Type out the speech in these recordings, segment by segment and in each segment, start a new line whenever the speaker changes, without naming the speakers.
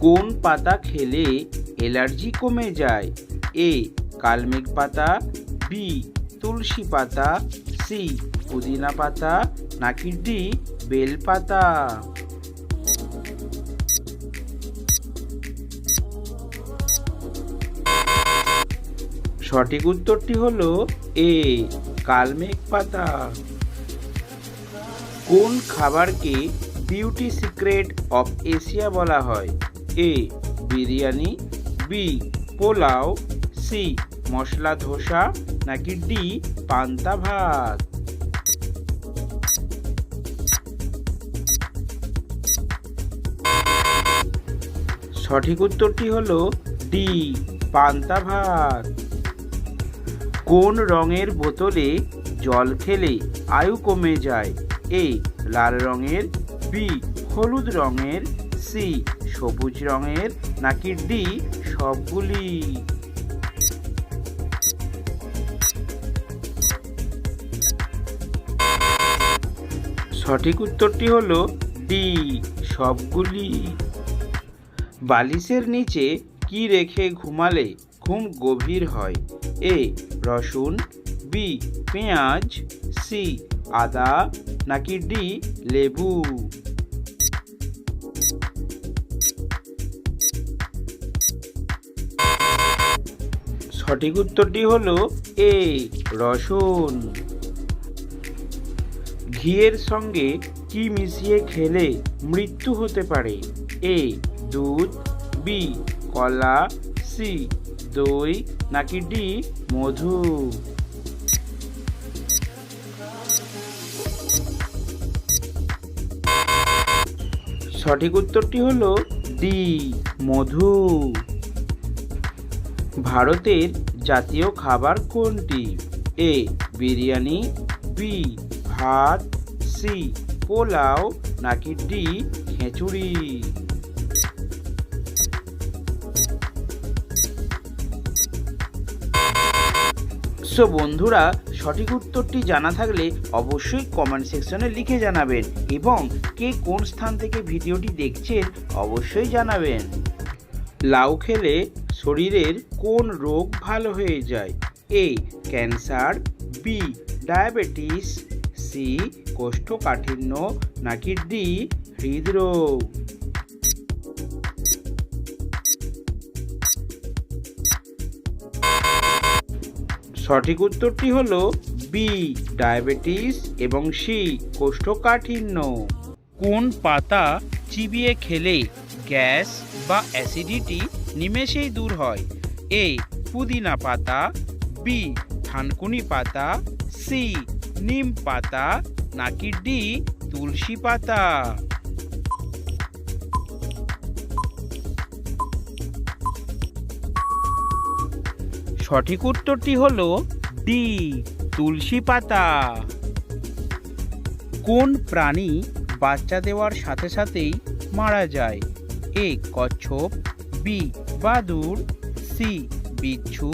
কোন পাতা খেলে অ্যালার্জি কমে যায়? এ কালমেঘ পাতা, বি তুলসী পাতা, সি পুদিনা পাতা, নাকি ডি বেল পাতা? সঠিক উত্তরটি হলো এ কালমেঘ পাতা। কোন খাবারকে বিউটি সিক্রেট অফ এশিয়া বলা হয়? এ বিরিয়ানি, বি পোলাও, সি মশলা ধোসা, নাকি ডি পান্তা ভাত? সঠিক উত্তরটি হলো ডি পান্তা ভাত। কোন রঙের বোতলে জল খেলে আয়ু কমে যায়? এ লাল রঙের, বি হলুদ রঙের, সি সবুজ রঙের, নাকি ডি সবগুলি? সঠিক উত্তরটি হলো ডি সবগুলি। বালিশের নিচে কি রেখে ঘুমালে ঘুম গভীর হয়? এ রসুন, বি পেঁয়াজ, সি আদা, নাকি ডি লেবু? সঠিক উত্তরটি হলো এ রসুন। ঘিয়ের সঙ্গে কি মিশিয়ে খেলে মৃত্যু হতে পারে? এ দুধ, বি কলা, সি দই, নাকি ডি মধু? সঠিক উত্তরটি হলো ডি মধু। ভারতের জাতীয় খাবার কোনটি? এ বিরিয়ানি, বি ভাত, সি পোলাও, নাকি ডি খিচুড়ি? সো বন্ধুরা, সঠিক উত্তরটি জানা থাকলে অবশ্যই কমেন্ট সেকশনে লিখে জানাবেন এবং কে কোন স্থান থেকে ভিডিওটি দেখছেন অবশ্যই জানাবেন। লাউ খেলে শরীরের কোন রোগ ভালো হয়ে যায়? A cancer, B diabetes, C কোষ্ঠকাঠিন্য, নাকি ডি হৃদরোগ? সঠিক উত্তরটি হলো বি ডায়াবেটিস এবং সি কোষ্ঠকাঠিন্য। কোন পাতা চিবিয়ে খেলে গ্যাস বা অ্যাসিডিটি নিমেষেই দূর হয়? এ পুদিনা পাতা, বি থানকুনি পাতা, সি নিম পাতা, নাকি ডি তুলসী পাতা? সঠিক উত্তরটি হলো ডি তুলসী পাতা। কোন প্রাণী বাচ্চা দেওয়ার সাথে সাথেই মারা যায়? এ কচ্ছপ, বি বাদুড়, সি বিচ্ছু,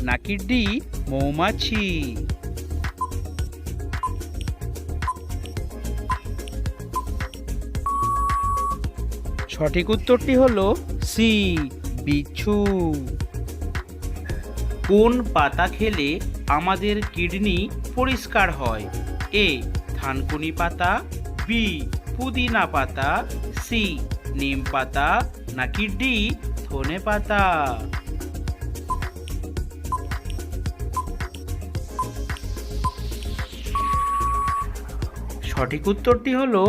নাকি ডি মৌমাছি? সঠিক উত্তরটি হলো সি বিচ্ছু। কোন পাতা খেলে আমাদের কিডনি পরিষ্কার হয়? এ থানকুনি পাতা, বি পুদিনা পাতা, সি নিম পাতা, নাকি ডি ধনে পাতা? সঠিক উত্তরটি হলো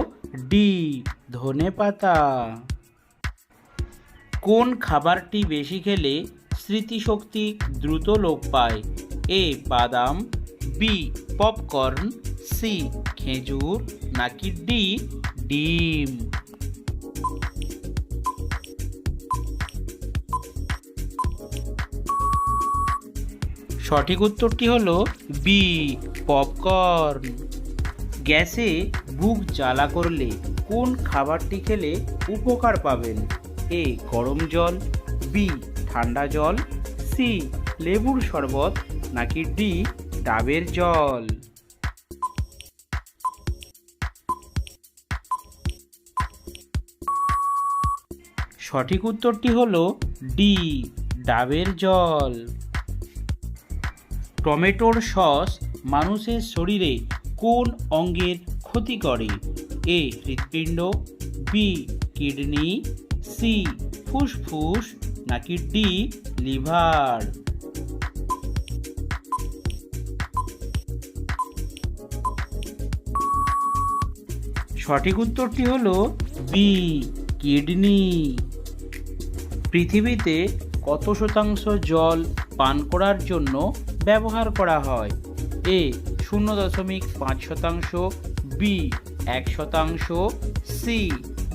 ডি ধনে পাতা। কোন খাবারটি বেশি খেলে স্মৃতিশক্তি দ্রুত লোপ পায়? এ বাদাম, বি পপকর্ন, সি খেজুর, নাকি ডি ডিম? সঠিক উত্তরটি হলো বি পপকর্ন। গ্যাসে বুক জ্বালা করলে কোন খাবারটি খেলে উপকার পাবেন? এ গরম জল, বি ঠান্ডা জল, সি লেবুর শরবত, নাকি ডি ডাবের জল? সঠিক উত্তরটি হলো ডি, ডাবের জল। টমেটোর সস মানুষের শরীরে কোন অঙ্গের ক্ষতি করে? এ, হৃৎপিণ্ড, বি, কিডনি, সি, ফুসফুস, নাকি ডি, লিভার? সঠিক উত্তরটি হলো বি, কিডনি। পৃথিবীতে কত শতাংশ জল পান করার জন্য ব্যবহার করা হয়? এ, 0.5%, বি, 1%, সি,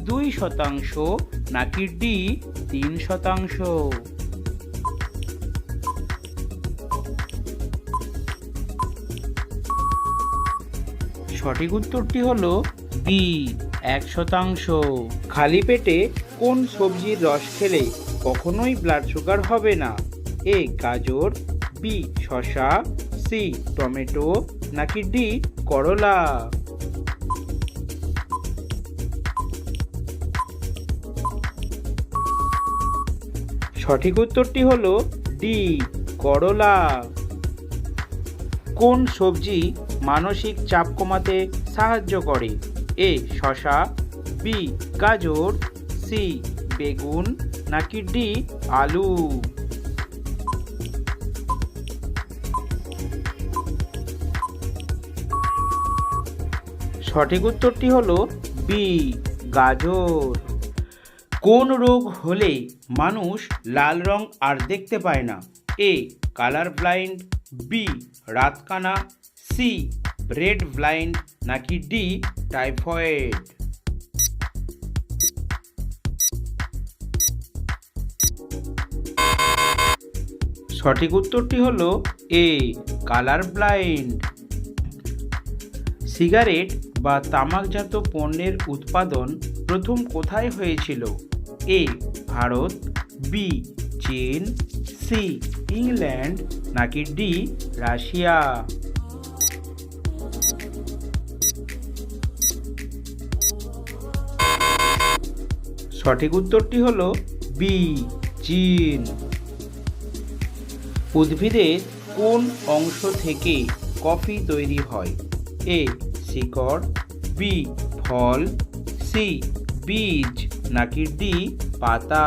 2%, নাকি ডি, 3%? সঠিক উত্তরটি হলো বি, 1%। খালি পেটে কোন সবজির রস খেলে কখনোই ব্লাড সুগার হবে না? এ, গাজর, বি, শসা, সি, টমেটো, নাকি ডি, করলা? সঠিক উত্তরটি হলো ডি, করলা। কোন সবজি মানসিক চাপ কমাতে সাহায্য করে? এ, শসা, বি, গাজর, সি, বেগুন, নাকি ডি, আলু? সঠিক উত্তরটি হলো বি, গাজর। কোন রোগ হলে মানুষ লাল রং আর দেখতে পায় না? এ, কালার ব্লাইন্ড, বি, রাতকানা, সি, রেড ব্লাইন্ড, নাকি ডি, টাইফয়েড? সঠিক উত্তরটি হলো এ, কালার ব্লাইন্ড। সিগারেট বা তামাকজাত পণ্যের উৎপাদন প্রথম কোথায় হয়েছিল? এ, ভারত, বি, চীন, সি, ইংল্যান্ড, নাকি ডি, রাশিয়া? সঠিক উত্তরটি হলো বি, চীন। উদ্ভিদের কোন অংশ থেকে কফি তৈরি হয়? এ, শিকড়, বি, ফল, সি, বীজ, নাকি ডি, পাতা?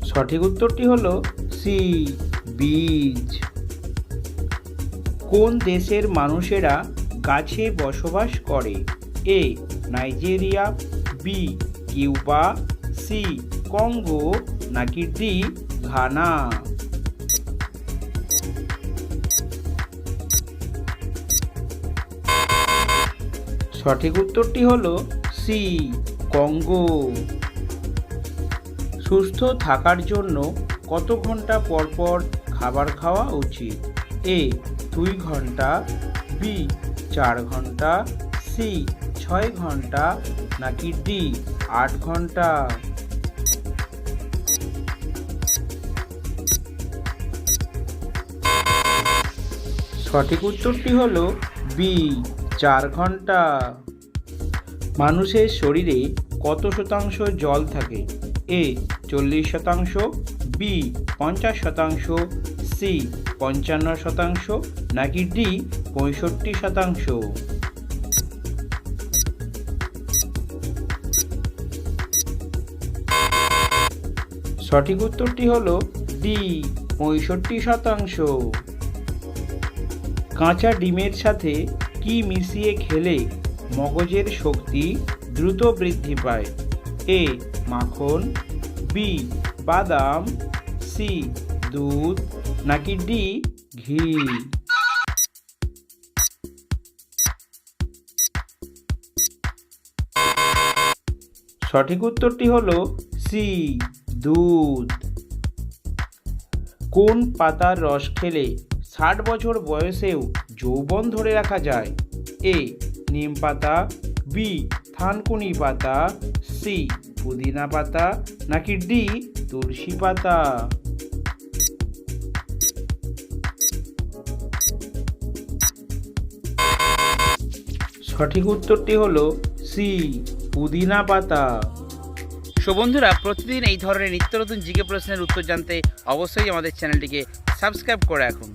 সঠিক উত্তরটি হলো সি, বীজ। কোন দেশের মানুষেরা গাছে বসবাস করে? A, Nigeria, B, Cuba, C, Congo, নাকি ডি, ঘানা? সঠিক উত্তরটি হলো সি, কঙ্গো। সুস্থ থাকার জন্য কত ঘন্টা পর পর খাবার খাওয়া উচিত? এ, 2 ঘন্টা, বি, 4 ঘন্টা, সি, 6 ঘন্টা, নাকি ডি, 8 ঘন্টা? সঠিক উত্তরটি হলো বি, 4 ঘন্টা। মানুষের শরীরে কত শতাংশ জল থাকে? এ, 40%, বি, 50%, সি, 55%, নাকি ডি, 65%? সঠিক উত্তরটি হলো ডি, 65%। কাঁচা ডিমের সাথে কি মিশিয়ে খেলে মগজের শক্তি দ্রুত বৃদ্ধি পায়? এ, মাখন, বি, বাদাম, সি, দুধ, নাকি ডি, ঘি? সঠিক উত্তরটি হলো সি, দুধ। কোন পাতার রস খেলে 60 বছর বয়সেও যৌবন ধরে রাখা যায়? এ, নিম পাতা, বি, থানকুনি পাতা, সি, পুদিনা পাতা, নাকি ডি, তুলসী পাতা? সঠিক উত্তরটি হলো সি, পুদিনা পাতা। সো বন্ধুরা, প্রতিদিন এই ধরনের নিত্য নতুন জিকে প্রশ্নের উত্তর জানতে অবশ্যই আমাদের চ্যানেলটিকে সাবস্ক্রাইব করে রাখুন।